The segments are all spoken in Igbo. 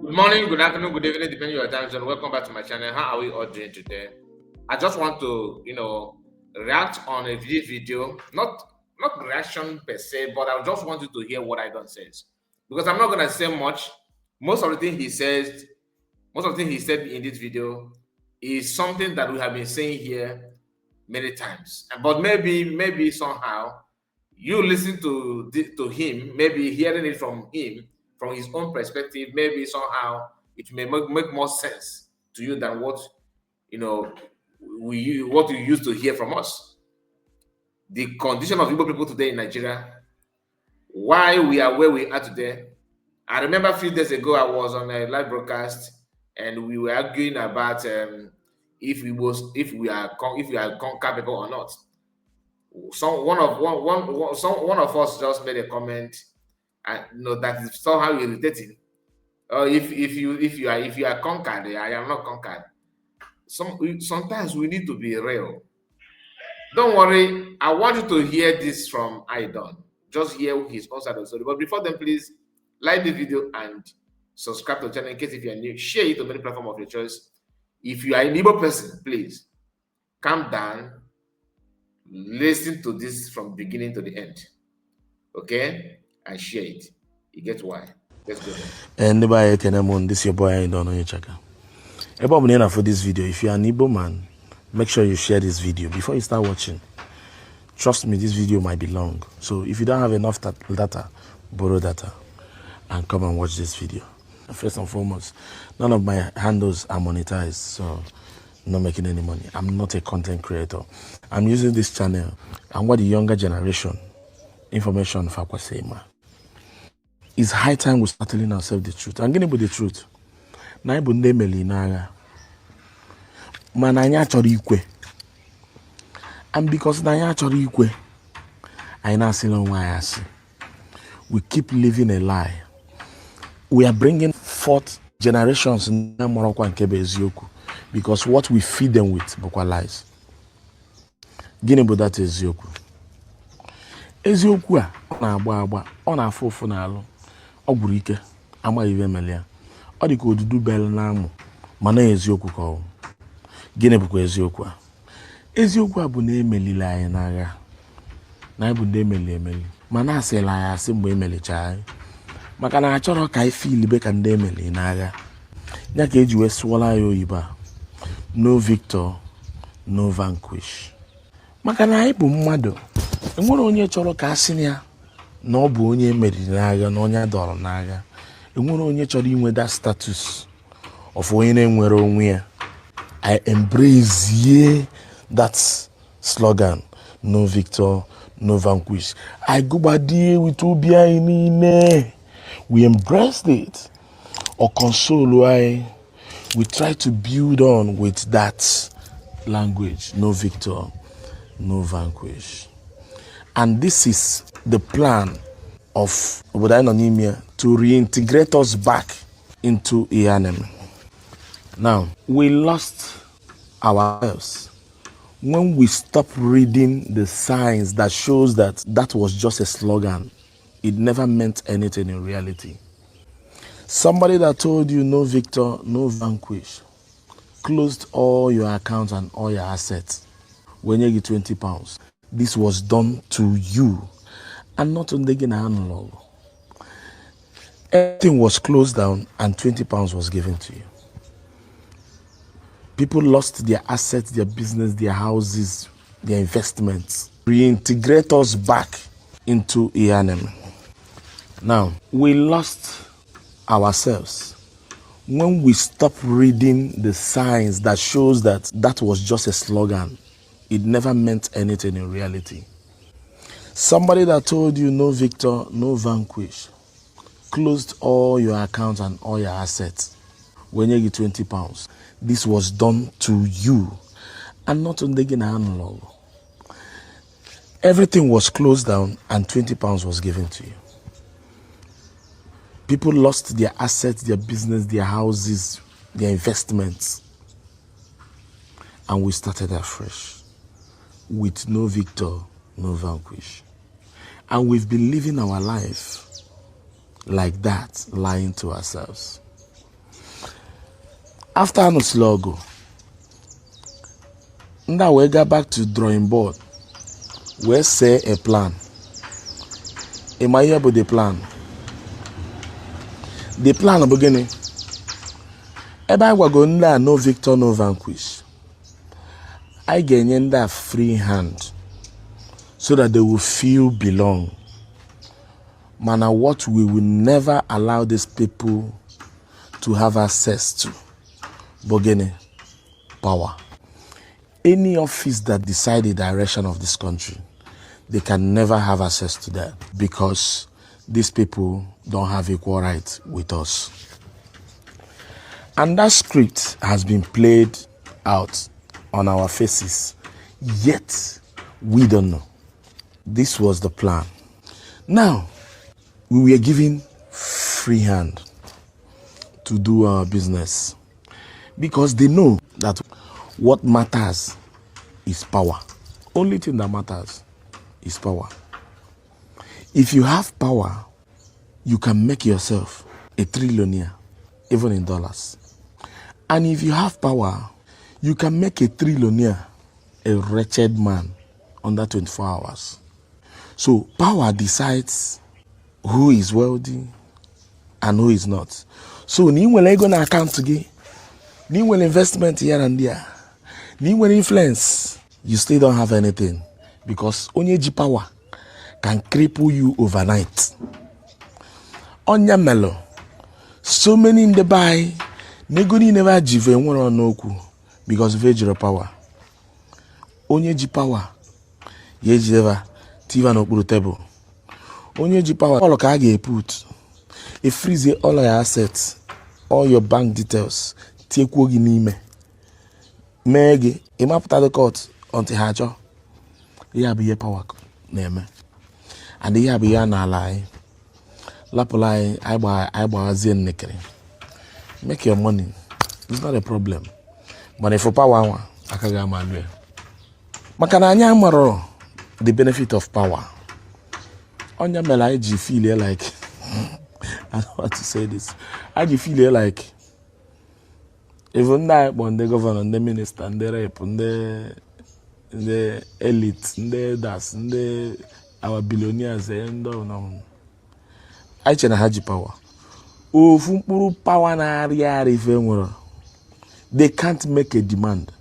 Good morning, good afternoon, good evening, depending on your time zone. Welcome back to my channel. How are we all doing today? I just want to, react on a video, not reaction per se, but I just want you to hear what I don't say. Because I'm not gonna say much. Most of the thing he says, most of the thing he said in this video is something that we have been saying here many times. But maybe somehow you listen to him, maybe hearing it from him from his own perspective, maybe somehow it may make more sense to you than what you know what you used to hear from us. The condition of Igbo people today in Nigeria, why we are where we are today. I remember a few days ago I was on a live broadcast and we were arguing about if we are capable or not. One of us just made a comment, and that is somehow irritating. If you are conquered, I am not conquered. Sometimes we need to be real. Don't worry, I want you to hear this from Idon. Just hear his own side of the story. But before then, please like the video and subscribe to the channel in case if you are new. Share it on any platform of your choice. If you are an Igbo person, please calm down. Listen to this from beginning to the end. Okay? And share it. You get why. Let's go there. And this is your boy I don't know your checker. For this video, if you are an Igbo man, make sure you share this video before you start watching. Trust me, this video might be long. So if you don't have enough data, borrow data and come and watch this video. First and foremost, none of my handles are monetized, so I'm not making any money. I'm not a content creator. I'm using this channel and what the younger generation information for Kwasema. It's high time we start telling ourselves the truth. I'm getting with the truth. Na ibu nde meli naga. Man anya chori ikwe. And because na anya chori ikwe, I na see no why I see. We keep living a lie. We are bringing forth generations in Morocco and Kebe Ezioku because what we feed them with bukwa lies. Gini bu that Ezioku. Ezioku a na agba ọ na afụ na alụ. Ọ gwuru ike ama iwe melia. Ọ dị ka odudu bel na amụ mana eziokwu ka ọ. Gịnị bụkwa eziokwu a? Eziokwu a bụ na emelila anyị n'agha. Na bụ ndị emeli mana asịla anyị asị mgbe emelicha anyị. Maka na achọrọ ka anyị feel be ka ndị emeli n'agha. Ya ka eji wee sụọla ya oyibo a. No victor, no vanquish. Maka na anyị bụ mmadụ. Enwere onye chọrọ ka asị ya na ọ bụ onye meriri n'agha na onye dọrọ n'agha. Enwere onye chọrọ inwe that status of onye na-enwere onwe ya. I embrace that slogan, no victor, no vanquish. I go badie with ubia inine. We embraced it. Or console why we try to build on with that language, no victor, no vanquish. And this is the plan of Obodainonimia to reintegrate us back into Ianem. Now, we lost ourselves when we stopped reading the signs that shows that that was just a slogan. It never meant anything in reality. Somebody that told you no victor, no vanquish, closed all your accounts and all your assets when you get 20 pounds. This was done to you and not on the analog. Everything was closed down and 20 pounds was given to you. People lost their assets, their business, their houses, their investments. Reintegrate us back into Ianem. Now, we lost ourselves when we stopped reading the signs that shows that that was just a slogan. It never meant anything in reality. Somebody that told you no victor, no vanquish, closed all your accounts and all your assets when you get 20 pounds. This was done to you and not on the analog. Everything was closed down and 20 pounds was given to you. People lost their assets, their business, their houses, their investments. And we started afresh with no victor, no vanquish. And we've been living our life like that, lying to ourselves. After anụsịla ọgụ, ndị a wee gaa back to drawing board wee see a plan. Ịma ihe bụ the plan? The plan bụ gịnị? Ebe anyị gwago ndị a no victor no vanquish, anyị ga-enye ndị a free hand so that they will feel belong. Mana what we will never allow these people to have access to bụ gịnị? Power. Any office that decide the direction of this country, they can never have access to that because these people don't have equal rights with us. And that script has been played out on our faces, yet we don't know. This was the plan. Now, we were given free hand to do our business because they know that what matters is power. Only thing that matters is power. If you have power, you can make yourself a trillionaire, even in dollars. And if you have power, you can make a trillionaire a wretched man under 24 hours. So power decides who is wealthy and who is not. So ni nwere ego na account gị, ni nwere investment here and there, ni nwere influence, you still don't have anything because onye ji power can cripple you overnight. Onya melo, so many in the buy, negoni never jive nwere ọnụokwu because of ejiro power. Onye ji power, ye jideva tiva n'okpuru table. Onye ji power, all ka ga put, e freeze all your assets, all your bank details, tiekwo gị n'ime. Mee gị, ịmapụta the court until ha chọ. Ihe bụ ihe power na-eme. And ihe bụ ihe na-ala anyị. Lapụla anyị agbazie nnekere. Make your money. It's not a problem. But if for power, akaghị ama alụ ya. Maka na anyị amarọ the benefit of power. Onya mere anyị ji feel like I don't want to say this. I just feel like even that when the governor, the minister, the rep, the elite, the das, the our billionaires, and no. I chena haji power. Ofumpuru power na area they can't make a demand.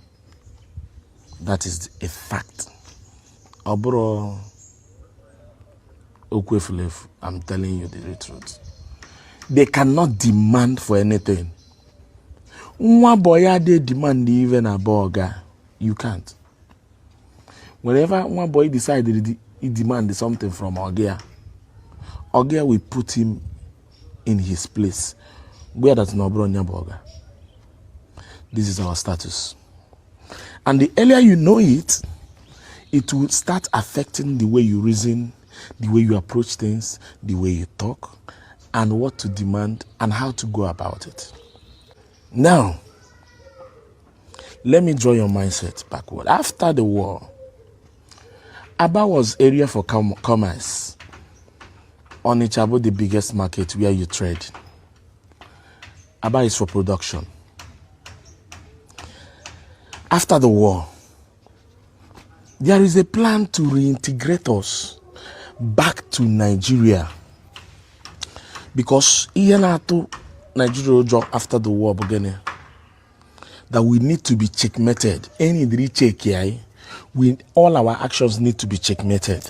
That is a fact. Obro Okwefulef, I'm telling you the truth. They cannot demand for anything. One boy they demand even a burger. You can't. Whenever one boy decided he demanded something from Ogia will put him in his place. Where that's not Bronya burger. This is our status. And the earlier you know it, it will start affecting the way you reason, the way you approach things, the way you talk, and what to demand and how to go about it. Now, let me draw your mindset backward. After the war, Aba was area for commerce. Onitsha, the biggest market where you trade. Aba is for production. After the war, there is a plan to reintegrate us back to Nigeria. Because Nigeria after the war began, that we need to be checkmated. Any check here, all our actions need to be checkmated.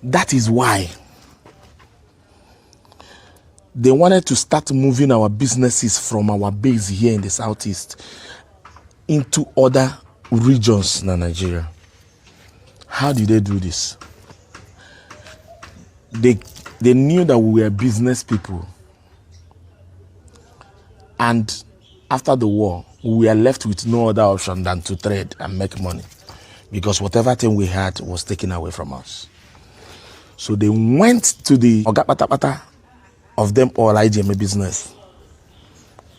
That is why they wanted to start moving our businesses from our base here in the southeast into other regions in Nigeria. How did they do this? They knew that we were business people. And after the war, we were left with no other option than to trade and make money. Because whatever thing we had was taken away from us. So they went to the Ogapatapata of them all IGMA business.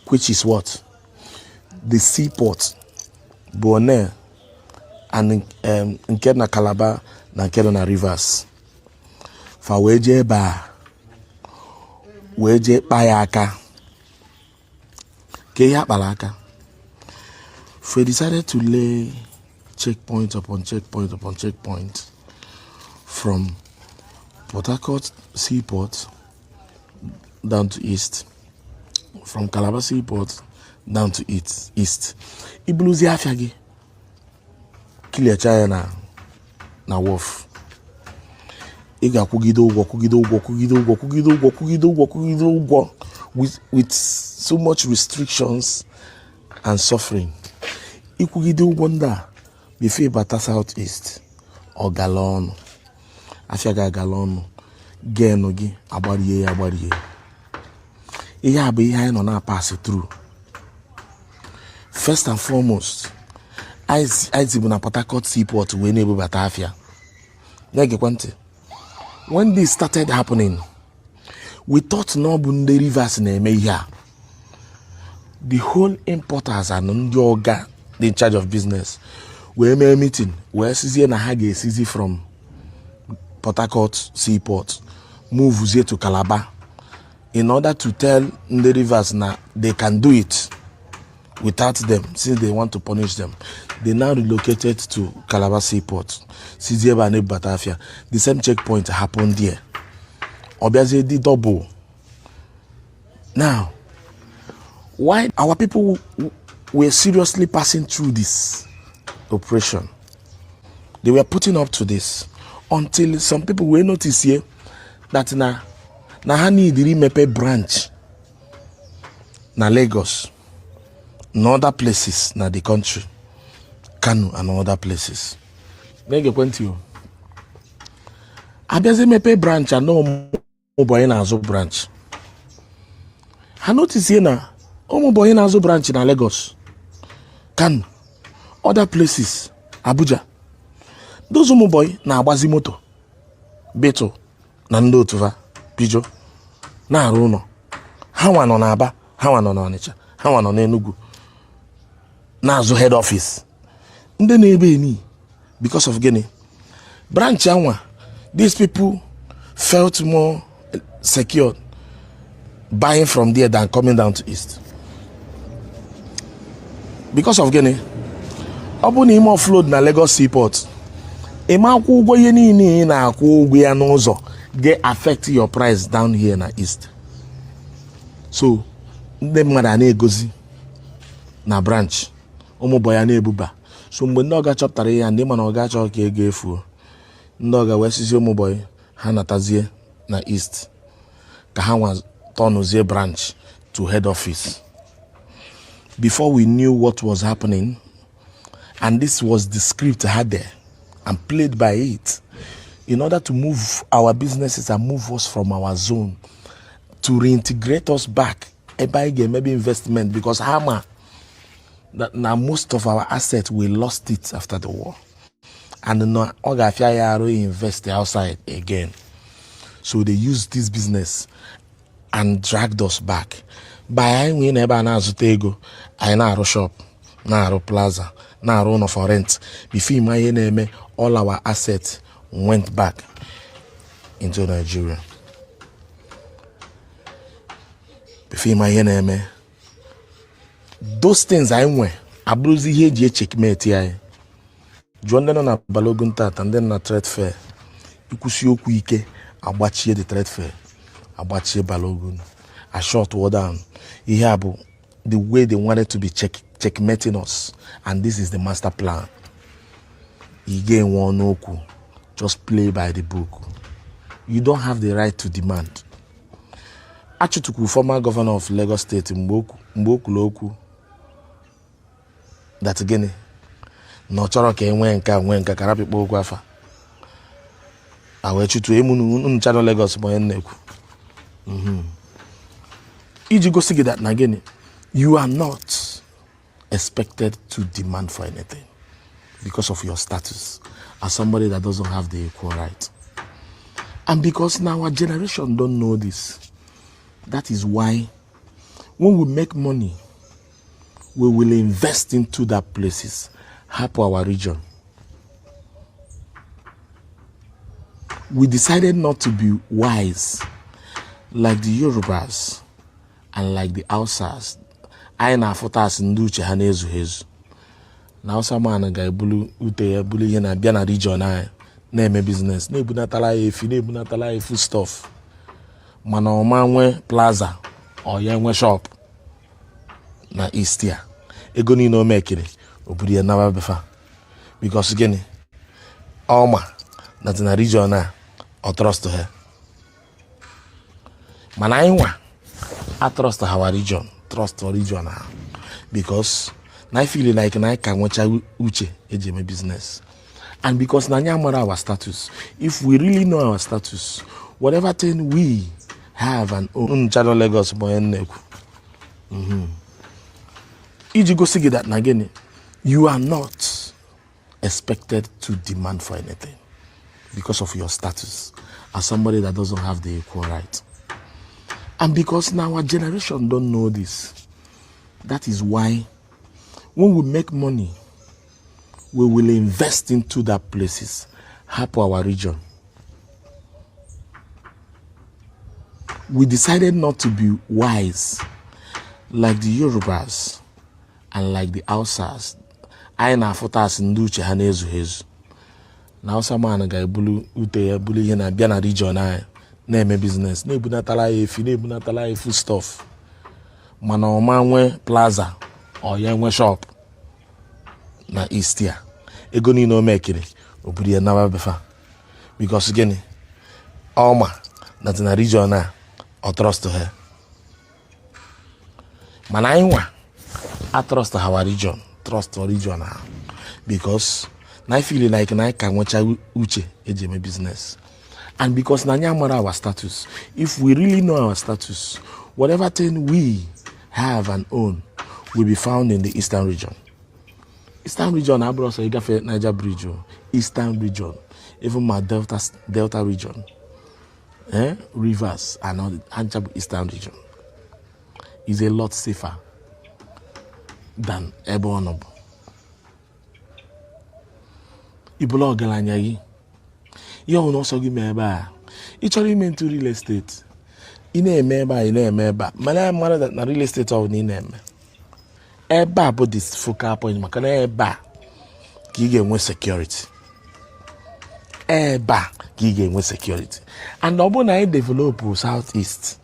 Which is what? The seaport, Bonaire, and Nkena Calabar, Nankena Rivers. For weje ba, weje payaka. Balaka. We decided to lay checkpoint upon checkpoint upon checkpoint from Port Harcourt Seaport down to east, from Calabar Seaport down to east. Ibuluzi Afiagi, Kilia China na wharf. Iga kugido with so much restrictions and suffering. Ikugido wonder before bata southeast or galon. Afiaga galon genogi abariye. Iya be ihe no na pass through. First and foremost, I zibu na Port Harcourt Seaport we na bata afia. When this started happening, we thought no bunde rivers na-eme ihe. The whole importers and ndị oga in charge of business were a meeting where sizie na ha ga-esizi from Port Harcourt Seaport move here to Calabar in order to tell the rivers now they can do it without them, since they want to punish them. They now relocated to Calabar Seaport. The same checkpoint happened there. Obviously, the double. Now, why our people were seriously passing through this operation? They were putting up to this until some people were notice here that na hani diri mepe branch na Lagos, na other places na the country, Kano and other places. Nege kwenti yo. Abịazi mepe branch and no boy na azo branch. Ha notice here na omo boy na azo branch na Lagos, Kano, other places, Abuja. Those omo boy na agbazi moto, Beto na ndị otuva, Pijo, na arụ ụlọ. Ha nwa nọ na Aba, ha nwa nọ na Onitsha, ha nwa nọ na Enugu, na azụ head office. Ndị na-ebe eni because of gịnị? Branch anwa, these people felt more secure buying from there than coming down to east. Because of gịnị? Ọ bụ na ime offload na Lagos Seaport, ime akwụ ụgwọ ihe niile na-akwụ ụgwọ ya n'ụzọ get affect your price down here na east. So ndị mmadụ na-egozi na branch ụmụ boy ya na-ebuba. So mgbe ndị ọga chọpụtara ya, ndị mana ọga chọọ ka ego efuo, ndị ọga wee sizie ụmụ boy ha natazie na east ka ha nwa tọnụzie branch to head office. Before we knew what was happening, and this was the script I had there and played by it in order to move our businesses and move us from our zone to reintegrate us back, maybe investment, because Hama, that now most of our assets we lost it after the war, and now invest outside again. So they used this business and dragged us back. By we never na zutego, I na shop, na plaza, na run for rent. Before my name, all our assets went back into Nigeria. Before my name, those things I went, I bruised here, checkmate. Join them on Balogun Tat and then na trade fair. You could see Okuike, I watch the trade fair. I watch Balogun. I short word down. The way they wanted to be checkmating us, and this is the master plan. Again, one oku, just play by the book. You don't have the right to demand. Achutuku, former governor of Lagos State, Mboku Loku, that again, no choro ke wenka karapi boku afa. Awe chutu emu channel Lagos mo enneku. Iji go see that again, you are not expected to demand for anything because of your status as somebody that doesn't have the equal right. And because now our generation don't know this, that is why when we make money, we will invest into that places, help our region. We decided not to be wise like the Yorubas and like the Hausas anyị na-afụta asị ndị uche ha na-ezughị ezu na Hausa man ga-ebulu ute ya bulu ihe na-abịa na region anyị na-eme biznes na-ebunatala ya efi na-ebunatala ya food stuff mana ọma nwee plaza ọ ya nwe shop na East ya ego niile o mekiri o buru ya naba befa because gịnị ọma na region a ọ trust ha mana anyị nwa I trust our region, trust our region now. Because I feel like I can watch uche ejeme business. And because na nyamara our status. If we really know our status, whatever thing we have and own channel Lagos boy neku. Iji go see that again, you are not expected to demand for anything because of your status as somebody that doesn't have the equal right. And because now our generation don't know this, that is why when we make money, we will invest into that places, help our region. We decided not to be wise like the Yorubas and like the Hausas. I na afụta asị ndị uche ha na-ezughị ezu na Hausa man ga-ebulu ute ya bulu ihe na-abịa na region anyị na-eme biznes na-ebunatala ya efi na-ebunatala ya food stuff mana ọma nwee plaza ọ ya nwe shop na East ya ego niile o mekiri o buru ya naba befa because gịnị ọma na region a ọ trust ha mana anyị nwa I trust our region, trust our region now. Because I feel like I can watch uche ejeme business. And because na nyamara our status. If we really know our status, whatever thing we have and own will be found in the Eastern region. Eastern region, Abroso, Igafe, Niger Bridge, Eastern region, even my Delta region, rivers and all the Anchabu Eastern region is a lot safer than ebe ọnọbụ. Ibụla ọgaranya gị ihe ọhụrụ ọsọ gị mee ebe a ị chọrọ ime into real estate ị na-eme ebe a ị na-eme ebe a mana ya mara na real estate ọhụrụ ị na-eme ebe a bụ this focal point maka na ebe a ka ị ga-enwe security ebe a ka ị ga-enwe security and ọ bụrụ na anyị develop southeast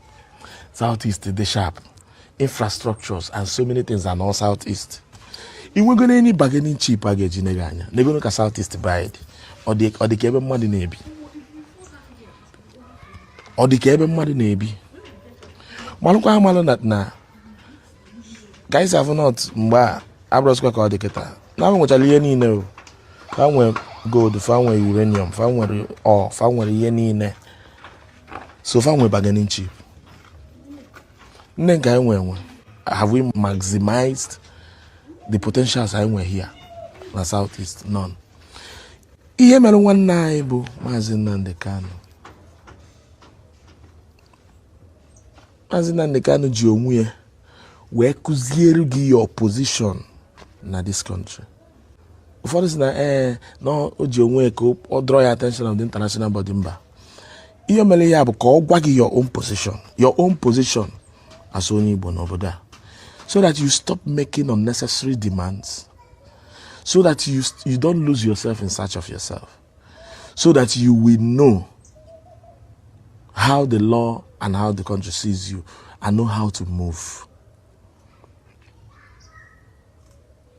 dị sharp infrastructures and so many things are all southeast. If we're going to any bargaining chip package in Ghana, they're going to southeast buy or the cable money nebi. Or the cable money nebi. Maluka malonat na. Guys have not mba abroska kwa deketa. Now we chali ni no. Fanwe gold, fanwe uranium, fanwe or fanwe yeni ne. So fanwe bargaining chip. Have we maximized the potentials I were here in the southeast? None. Ihe mere nwanne anyị bụ Maazị Nnamdi Kanu. Maazị Nnamdi Kanu ji onwe ya wee kụziere gị your position na this country. Ụfọdụ sị na no o ji onwe ya ka o draw your attention of the international body mba. Ihe mere ya bụ ka ọ gwa gị your own position as only Igbo n'obodo a. So that you stop making unnecessary demands. So that you don't lose yourself in search of yourself. So that you will know how the law and how the country sees you and know how to move.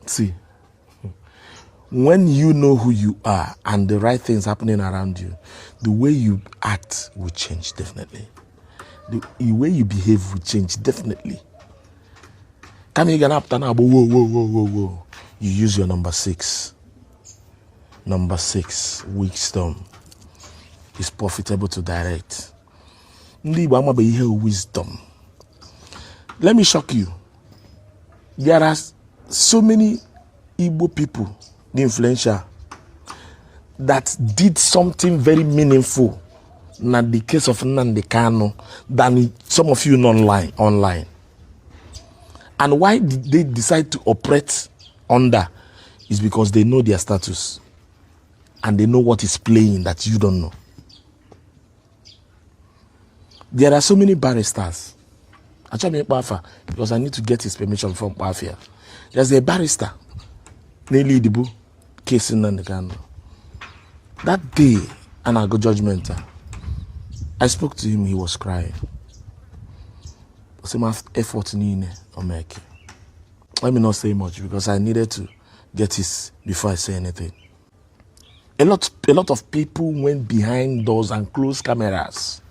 See, when you know who you are and the right things happening around you, the way you act will change definitely. The way you behave will change definitely. Come here, whoa. You use your number 6. Number 6, wisdom is profitable to direct. Wisdom. Let me shock you. There are so many Igbo people, the influential, that did something very meaningful in the case of Nnamdi Kanu than some of you online. And why did they decide to operate under is because they know their status and they know what is playing that you don't know. There are so many barristers Achọghị m ịkpọ afa because I need to get his permission from Mkpafia. There's a barrister na-eli Idibo case in Nnamdi. That day, and I got judgment. I spoke to him, he was crying. So my effort in Omeke. Let me not say much because I needed to get his before I say anything. A lot of people went behind doors and closed cameras.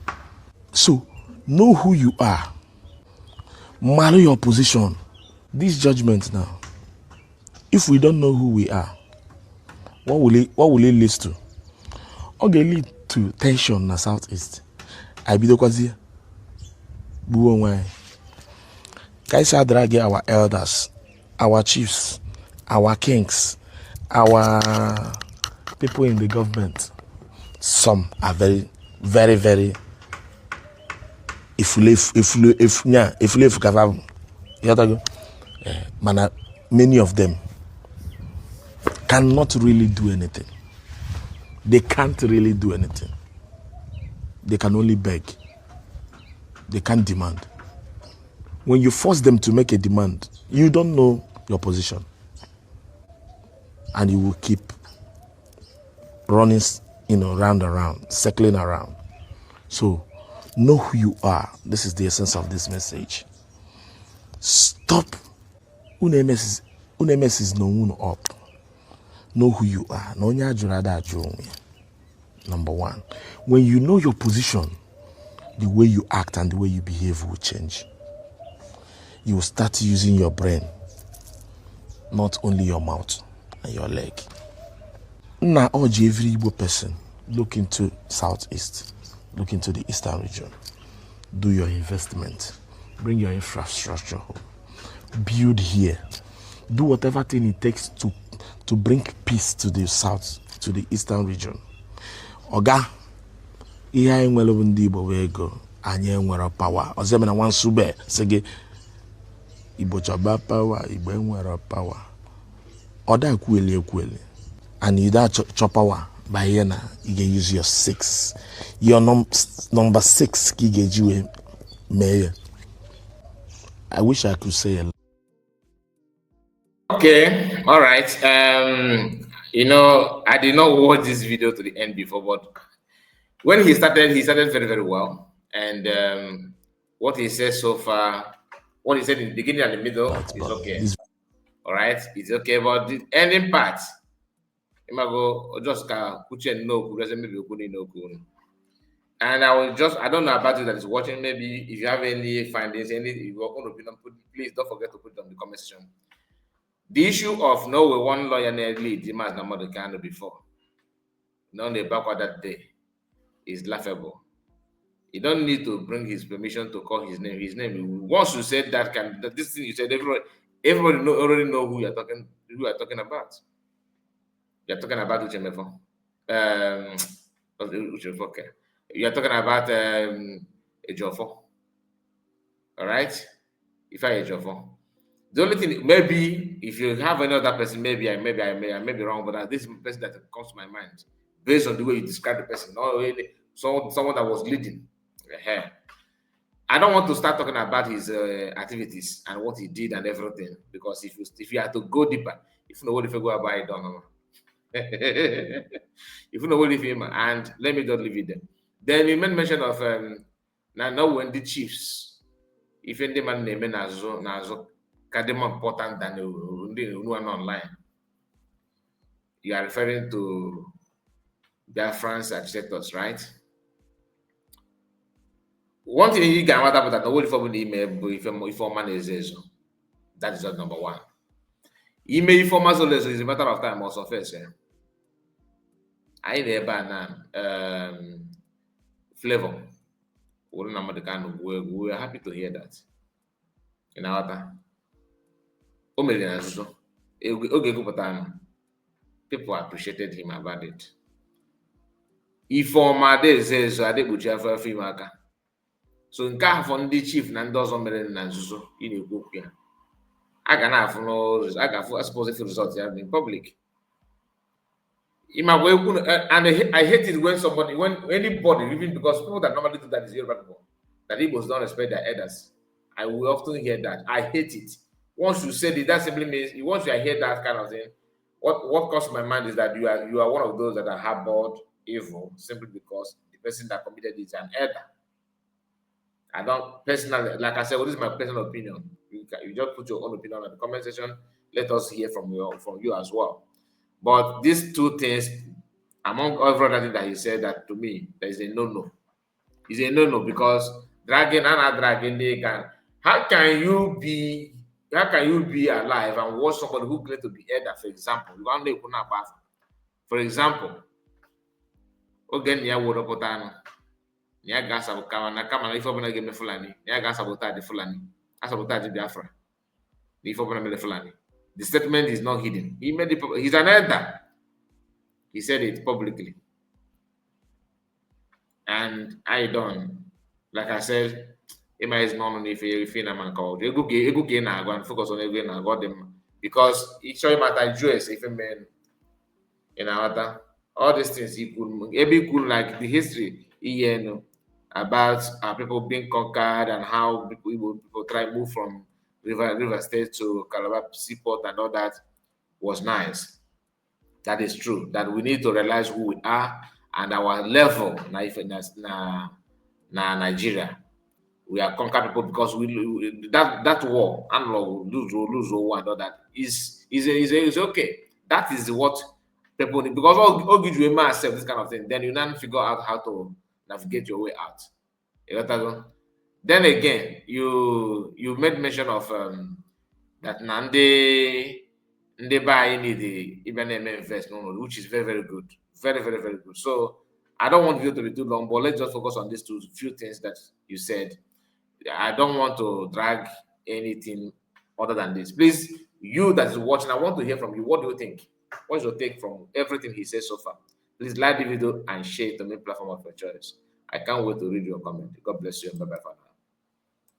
So know who you are. Marry your position. This judgment now. If we don't know who we are, what will it lead to? Okay, lead to tension in the southeast. I be the kwazi. Buonwai. Kaisa drag our elders, our chiefs, our kings, our people in the government. Some are very, very, very. If many of them cannot really do anything. They can't really do anything. They can only beg. They can't demand. When you force them to make a demand, you don't know your position. And you will keep running, round and round, circling around. So, know who you are. This is the essence of this message. Stop. Unemes is no up. Know who you are. Number one. When you know your position, the way you act and the way you behave will change. You will start using your brain, not only your mouth and your leg. Now, urge every Igbo person, look into Southeast, look into the Eastern region. Do your investment. Bring your infrastructure home. Build here. Do whatever thing it takes to bring peace to the South, to the Eastern region. Oga, ihe anyị nwere bụ ndị Igbo wee go, anyị enwere power. Ozemena wansube sege Igbo chọba power, Igbo enwere power. Oda ekweli. And you that chop power by here now, you can use your 6. Your number 6 you mayor. I wish I could say a lot. Okay, all right. I did not watch this video to the end before, but when he started very, very well. And what he said so far, what he said in the beginning and the middle is okay. All right, it's okay, but the ending part, just and I don't know about you that is watching. Maybe if you have any findings, your own opinion, please don't forget to put it on the comment section. The issue of no we one lawyer lead the man the kind before. No, the backward that day is laughable. You don't need to bring his permission to call his name. His name. Once you said that this thing you said, everybody already know who you're talking about. You're talking about Uchemefo. Okay. You're talking about Ejofo. All right? If I Ejofo. The only thing, maybe if you have any other person, maybe I may be wrong, but this is the person that comes to my mind based on the way you describe the person. Not really someone that was leading. I don't want to start talking about his activities and what he did and everything, because if you have to go deeper, if you know what if you go about it, don't know. If you know what if him, and let me just leave it there. Then you made mention of now when the chiefs, if any man name Nazo more important than the one online. You are referring to Biafran's architects, right? One thing you can matter about the whole for the email if man is that is number one. Email informers is a matter of time also first. I never flavor. We are happy to hear that. In our time. People appreciated him about it. Ifeoma says so nke ahụ for ndị chief na ndị ọzọ mere na nzuzo ị na-ekwu okwu ya a ga na-afụ n'ụzọ a ga-afụ suppose if result ya in public. And I hate it when anybody, even because people that normally do that is Yoruba people, that Igbos don't respect their elders I will often hear that. I hate it. Once you said it, that simply means once you hear that kind of thing, what comes to my mind is that you are one of those that are harbored evil simply because the person that committed it is an elder. I don't personally, like I said, well, this is my personal opinion. You just put your own opinion in the comment section. Let us hear from you as well. But these two things, among every other thing that he said, that to me, there is a no-no. It's a no-no because dragging and not dragging, they can. How can you be? How can you be alive and watch somebody who claims to be elder, for example? You want to for example, oge ya wụrụ pụta anụ na ya ga-asabụ kama na ife ọbụla ga-eme Fulani, na ya ga-asabotaji Fulani, asabotaji Biafra, na ife ọbụla mere Fulani. The statement is not hidden. He's an elder. He said it publicly. And I don't, like I said, Emma is not only if you man called ego gain and focus on every and got them because it show him at Jews if a man in our all these things he could like the history you know about people being conquered and how people try to move from river state to Calabar seaport and all that was nice. That is true. That we need to realize who we are and our level na Nigeria. We are conquered people because that war and lose war and all that is okay. That is what people need because all give you a man accept this kind of thing. Then you now figure out how to navigate your way out. You got to go. Then again, you made mention of that Nande buy need the even invest no, which is very very good, very very very good. So I don't want you to be too long, but let's just focus on these few things that you said. I don't want to drag anything other than this. Please, you that is watching, I want to hear from you. What do you think? What's your take from everything he says so far? Please like the video and share it to the main platform of your choice. I can't wait to read your comment. God bless you and bye bye for now.